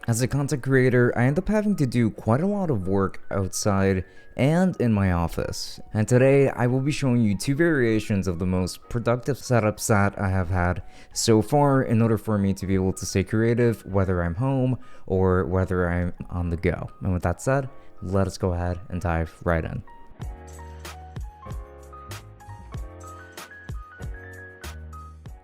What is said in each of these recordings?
As a content creator, I end up having to do quite a lot of work outside and in my office. And today I will be showing you two variations of the most productive setups that I have had so far in order for me to be able to stay creative whether I'm home or whether I'm on the go. And with that said, let us go ahead and dive right in.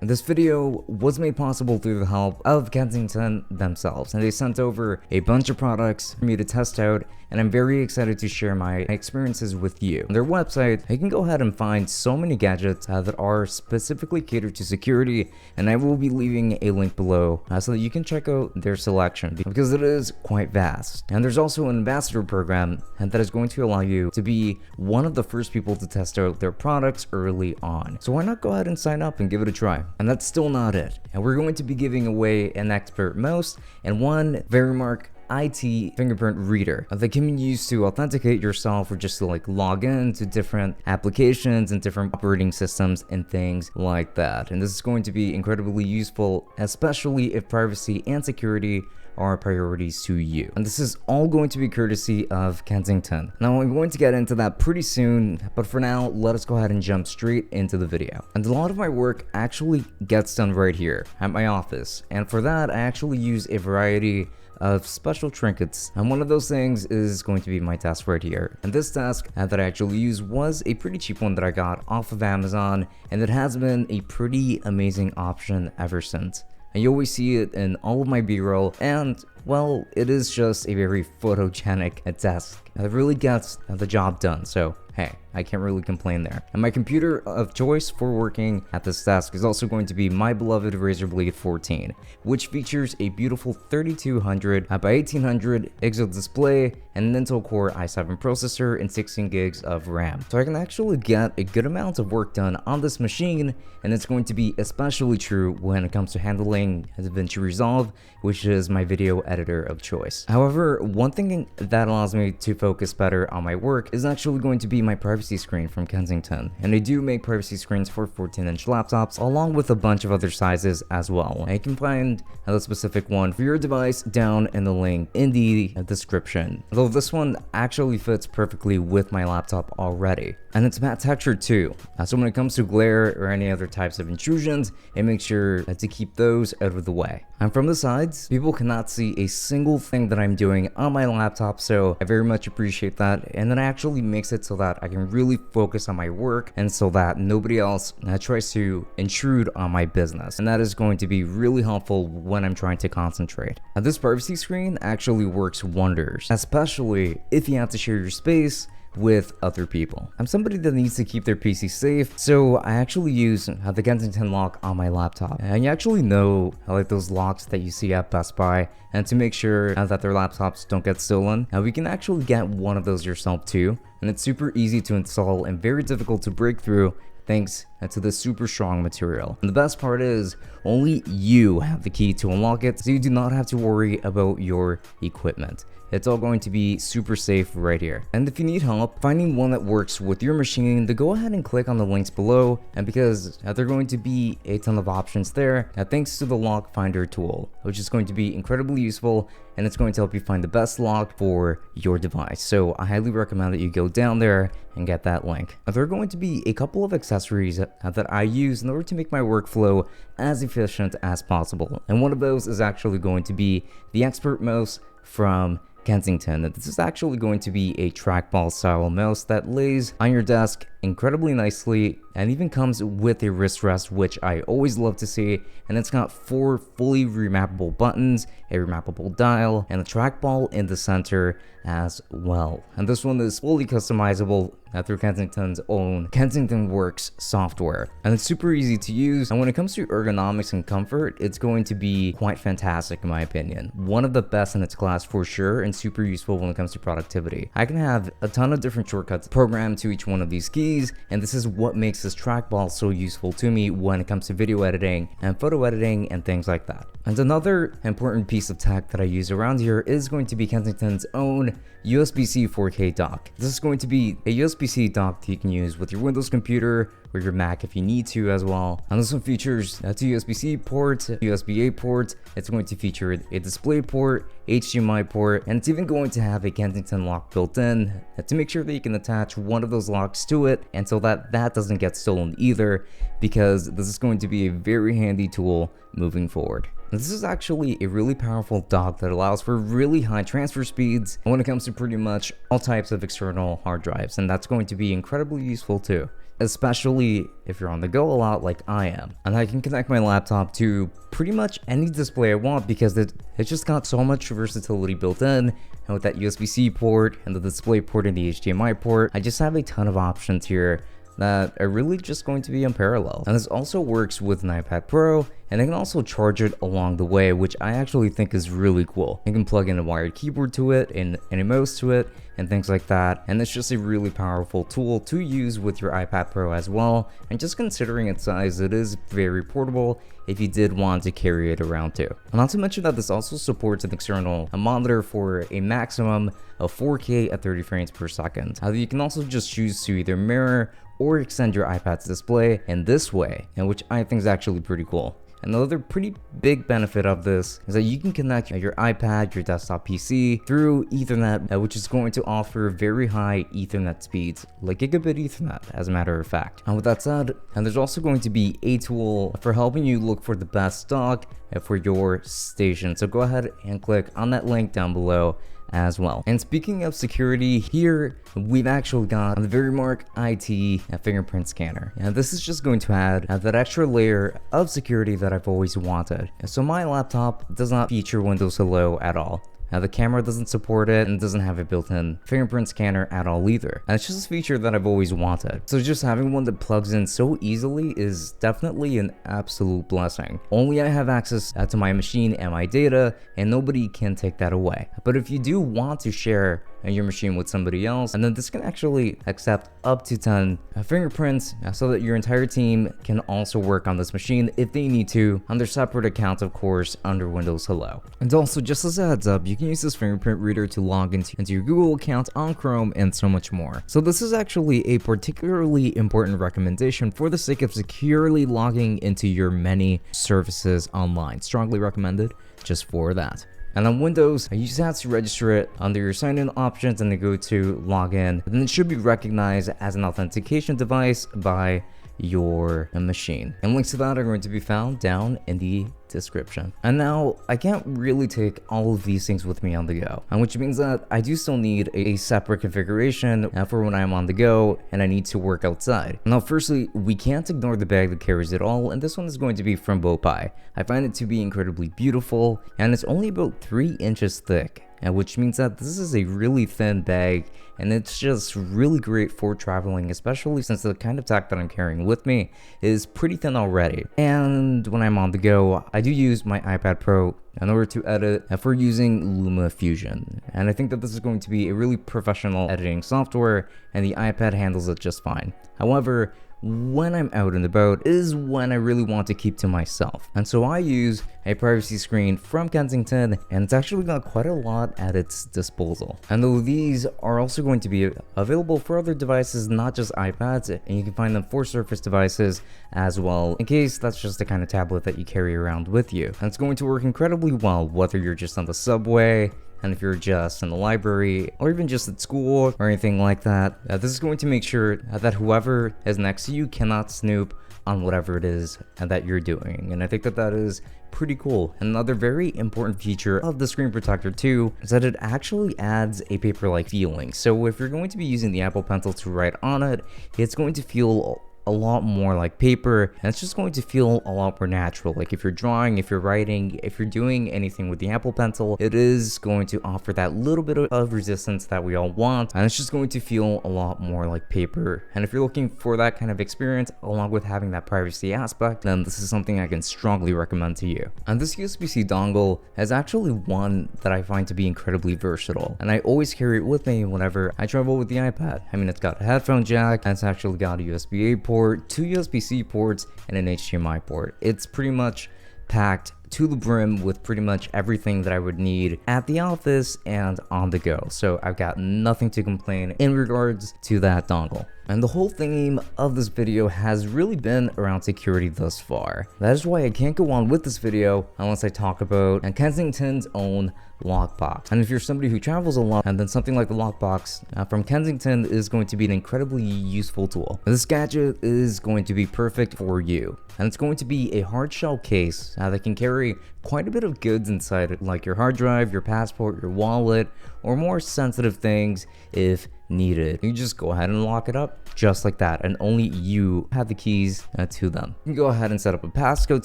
This video was made possible through the help of Kensington themselves, and they sent over a bunch of products for me to test out, and I'm very excited to share my experiences with you. On their website, you can go ahead and find so many gadgets that are specifically catered to security, and I will be leaving a link below so that you can check out their selection because it is quite vast. And there's also an ambassador program that is going to allow you to be one of the first people to test out their products early on. So why not go ahead and sign up and give it a try? And that's still not it. And we're going to be giving away an expert mouse and one VeriMark IT fingerprint reader that can be used to authenticate yourself or just to log in to different applications and different operating systems and things like that. And this is going to be incredibly useful, especially if privacy and security are priorities to you. And this is all going to be courtesy of Kensington. Now I'm going to get into that pretty soon, but for now, let us go ahead and jump straight into the video. And a lot of my work actually gets done right here at my office. And for that, I actually use a variety of special trinkets, and one of those things is going to be my desk right here. And this desk that I actually use was a pretty cheap one that I got off of Amazon, and it has been a pretty amazing option ever since. And you always see it in all of my b-roll, and well, it is just a very photogenic desk. It really gets the job done, so hey, I can't really complain there. And my computer of choice for working at this desk is also going to be my beloved Razer Blade 14, which features a beautiful 3200 by 1800 ISO display and an Intel Core i7 processor and 16 gigs of RAM. So I can actually get a good amount of work done on this machine, and it's going to be especially true when it comes to handling DaVinci Resolve, which is my video editor of choice. However, one thing that allows me to focus better on my work is actually going to be my privacy screen from Kensington. And they do make privacy screens for 14-inch laptops along with a bunch of other sizes as well. And you can find the specific one for your device down in the link in the description. Although this one actually fits perfectly with my laptop already. And it's matte textured too. So when it comes to glare or any other types of intrusions, it makes sure to keep those out of the way. And from the sides, people cannot see a single thing that I'm doing on my laptop, so I very much appreciate that. And that actually makes it so that I can really focus on my work and so that nobody else tries to intrude on my business. And that is going to be really helpful when I'm trying to concentrate. Now, this privacy screen actually works wonders, especially if you have to share your space with other people. I'm somebody that needs to keep their PC safe, so I actually use the Kensington Lock on my laptop. And you actually know those locks that you see at Best Buy, and to make sure that their laptops don't get stolen, we can actually get one of those yourself too. And it's super easy to install and very difficult to break through thanks to this super strong material. And the best part is only you have the key to unlock it, so you do not have to worry about your equipment. It's all going to be super safe right here. And if you need help finding one that works with your machine, then go ahead and click on the links below. And because there are going to be a ton of options there, thanks to the lock finder tool, which is going to be incredibly useful, and it's going to help you find the best lock for your device. So I highly recommend that you go down there and get that link. Now, there are going to be a couple of accessories that I use in order to make my workflow as efficient as possible. And one of those is actually going to be the Expert mouse from Kensington. This is actually going to be a trackball style mouse that lays on your desk incredibly nicely and even comes with a wrist rest, which I always love to see. And it's got 4 fully remappable buttons, a remappable dial, and a trackball in the center as well. And this one is fully customizable through Kensington's own Kensington Works software. And it's super easy to use. And when it comes to ergonomics and comfort, it's going to be quite fantastic in my opinion. One of the best in its class for sure, and super useful when it comes to productivity. I can have a ton of different shortcuts programmed to each one of these keys, and this is what makes this trackball so useful to me when it comes to video editing and photo editing and things like that. And another important piece of tech that I use around here is going to be Kensington's own USB-C 4K dock. This is going to be a USB-C dock that you can use with your Windows computer or your Mac if you need to as well. And this one features 2 USB-C ports, USB-A ports. It's going to feature a display port, HDMI port, and it's even going to have a Kensington lock built in to make sure that you can attach one of those locks to it, and so that doesn't get stolen either, because this is going to be a very handy tool moving forward. This is actually a really powerful dock that allows for really high transfer speeds when it comes to pretty much all types of external hard drives, and that's going to be incredibly useful too, especially if you're on the go a lot like I am. And I can connect my laptop to pretty much any display I want because it's just got so much versatility built in, and with that USB-C port and the display port and the HDMI port, I just have a ton of options here that are really just going to be unparalleled. And this also works with an iPad Pro, and I can also charge it along the way, which I actually think is really cool. You can plug in a wired keyboard to it and a mouse to it and things like that, and it's just a really powerful tool to use with your iPad Pro as well. And just considering its size, it is very portable if you did want to carry it around too. And not to mention that this also supports an external monitor for a maximum of 4K at 30 frames per second. You can also just choose to either mirror or extend your iPad's display in this way, and which I think is actually pretty cool. Another pretty big benefit of this is that you can connect your iPad, your desktop PC through Ethernet, which is going to offer very high Ethernet speeds, like gigabit Ethernet as a matter of fact. And with that said, and there's also going to be a tool for helping you look for the best dock for your station. So go ahead and click on that link down below as well. And speaking of security, here we've actually got the VeriMark IT Fingerprint Scanner. And this is just going to add that extra layer of security that I've always wanted. So my laptop does not feature Windows Hello at all. Now the camera doesn't support it and doesn't have a built-in fingerprint scanner at all either. And it's just a feature that I've always wanted. So just having one that plugs in so easily is definitely an absolute blessing. Only I have access to my machine and my data, and nobody can take that away. But if you do want to share your machine with somebody else, and then this can actually accept up to 10 fingerprints so that your entire team can also work on this machine if they need to on their separate accounts, of course, under Windows Hello. And also, just as a heads up, you can use this fingerprint reader to log into your Google account on Chrome and so much more. So this is actually a particularly important recommendation for the sake of securely logging into your many services online. Strongly recommended just for that. And on Windows, you just have to register it under your sign-in options and then go to login. And then it should be recognized as an authentication device by your machine. And links to that are going to be found down in the description. And now I can't really take all of these things with me on the go, and which means that I do still need a separate configuration for when I'm on the go and I need to work outside. Now firstly, we can't ignore the bag that carries it all, and this one is going to be from Bopai. I find it to be incredibly beautiful, and it's only about 3 inches thick, and which means that this is a really thin bag, and it's just really great for traveling, especially since the kind of tech that I'm carrying with me is pretty thin already. And when I'm on the go, I do use my iPad Pro in order to edit for using LumaFusion, and I think that this is going to be a really professional editing software, and the iPad handles it just fine. However, when I'm out and about is when I really want to keep to myself, and so I use a privacy screen from Kensington, and it's actually got quite a lot at its disposal. And though these are also going to be available for other devices, not just iPads, and you can find them for Surface devices as well, in case that's just the kind of tablet that you carry around with you. And it's going to work incredibly well whether you're just on the subway, and if you're just in the library, or even just at school or anything like that. This is going to make sure that whoever is next to you cannot snoop on whatever it is that you're doing, and I think that that is pretty cool. Another very important feature of the screen protector too is that it actually adds a paper-like feeling. So if you're going to be using the Apple Pencil to write on it, it's going to feel a lot more like paper, and it's just going to feel a lot more natural. Like if you're drawing, if you're writing, if you're doing anything with the Apple Pencil, it is going to offer that little bit of resistance that we all want, and it's just going to feel a lot more like paper. And if you're looking for that kind of experience along with having that privacy aspect, then this is something I can strongly recommend to you. And this USB-C dongle is actually one that I find to be incredibly versatile, and I always carry it with me whenever I travel with the iPad. I mean, it's got a headphone jack, and it's actually got a USB-A port, 2 USB-C ports, and an HDMI port. It's pretty much packed to the brim with pretty much everything that I would need at the office and on the go. So I've got nothing to complain in regards to that dongle. And the whole theme of this video has really been around security thus far. That is why I can't go on with this video unless I talk about Kensington's own Lockbox. And if you're somebody who travels a lot, and then something like the Lockbox from Kensington is going to be an incredibly useful tool. This gadget is going to be perfect for you. And it's going to be a hard shell case that can carry quite a bit of goods inside it, like your hard drive, your passport, your wallet, or more sensitive things if needed. You just go ahead and lock it up just like that, and only you have the keys to them. You can go ahead and set up a passcode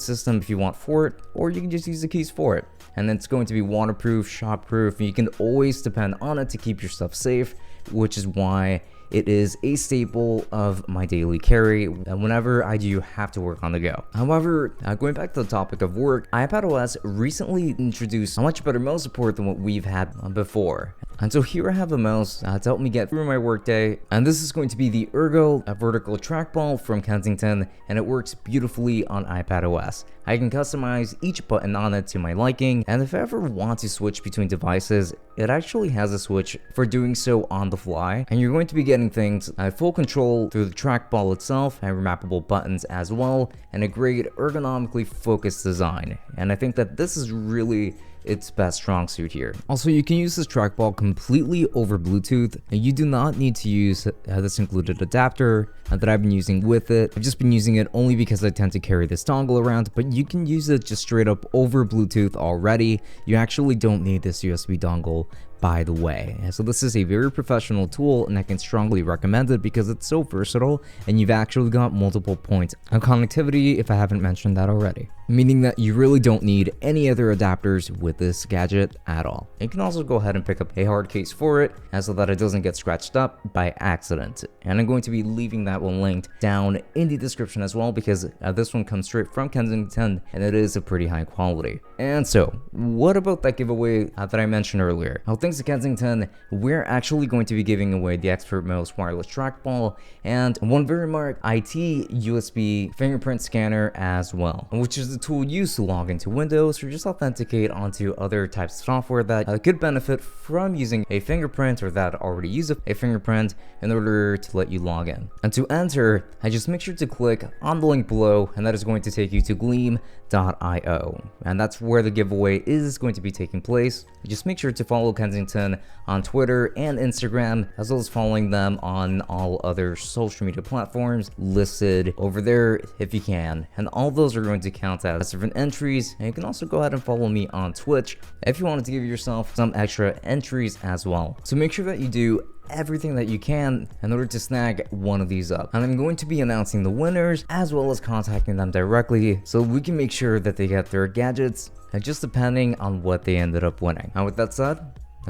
system if you want for it, or you can just use the keys for it. And then it's going to be waterproof, shockproof, and you can always depend on it to keep your stuff safe, which is why it is a staple of my daily carry whenever I do have to work on the go. However, going back to the topic of work, iPadOS recently introduced a much better mouse support than what we've had before. And so here I have a mouse to help me get through my workday, and this is going to be the Ergo vertical trackball from Kensington, and it works beautifully on iPadOS. I can customize each button on it to my liking, and if I ever want to switch between devices, it actually has a switch for doing so on the fly, and you're going to be getting things at full control through the trackball itself, and remappable buttons as well, and a great ergonomically focused design. And I think that this is really its best strong suit here. Also, you can use this trackball completely over Bluetooth, and you do not need to use this included adapter that I've been using with it. I've just been using it only because I tend to carry this dongle around, but you can use it just straight up over Bluetooth already. You actually don't need this USB dongle, by the way. So this is a very professional tool, and I can strongly recommend it because it's so versatile, and you've actually got multiple points of connectivity if I haven't mentioned that already. Meaning that you really don't need any other adapters with this gadget at all. You can also go ahead and pick up a hard case for it, so that it doesn't get scratched up by accident. And I'm going to be leaving that one linked down in the description as well, because this one comes straight from Kensington, and it is a pretty high quality. And so, what about that giveaway that I mentioned earlier? Well, thanks to Kensington, we're actually going to be giving away the Expert Mouse wireless trackball and one VeriMark IT USB fingerprint scanner as well, which is the tool used to log into Windows or just authenticate onto other types of software that could benefit from using a fingerprint or that already use a fingerprint in order to let you log in. And to enter, just make sure to click on the link below, and that is going to take you to gleam.io, and that's where the giveaway is going to be taking place. Just make sure to follow Kensington on Twitter and Instagram, as well as following them on all other social media platforms listed over there if you can, and all those are going to count as different entries. And you can also go ahead and follow me on Twitch if you wanted to give yourself some extra entries as well. So make sure that you do everything that you can in order to snag one of these up, and I'm going to be announcing the winners as well as contacting them directly so we can make sure that they get their gadgets, just depending on what they ended up winning. Now with that said,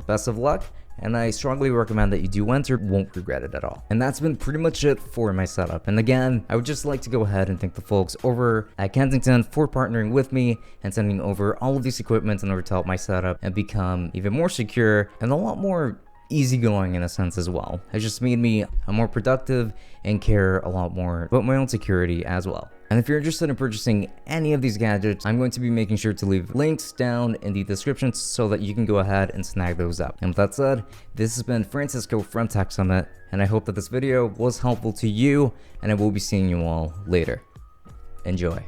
best of luck, and I strongly recommend that you do enter, won't regret it at all. And that's been pretty much it for my setup. And again, I would just like to go ahead and thank the folks over at Kensington for partnering with me and sending over all of these equipment in order to help my setup and become even more secure and a lot more easygoing in a sense as well. It just made me more productive and care a lot more about my own security as well. And if you're interested in purchasing any of these gadgets, I'm going to be making sure to leave links down in the description so that you can go ahead and snag those up. And with that said, this has been Francisco from Tech Summit, and I hope that this video was helpful to you, and I will be seeing you all later. Enjoy.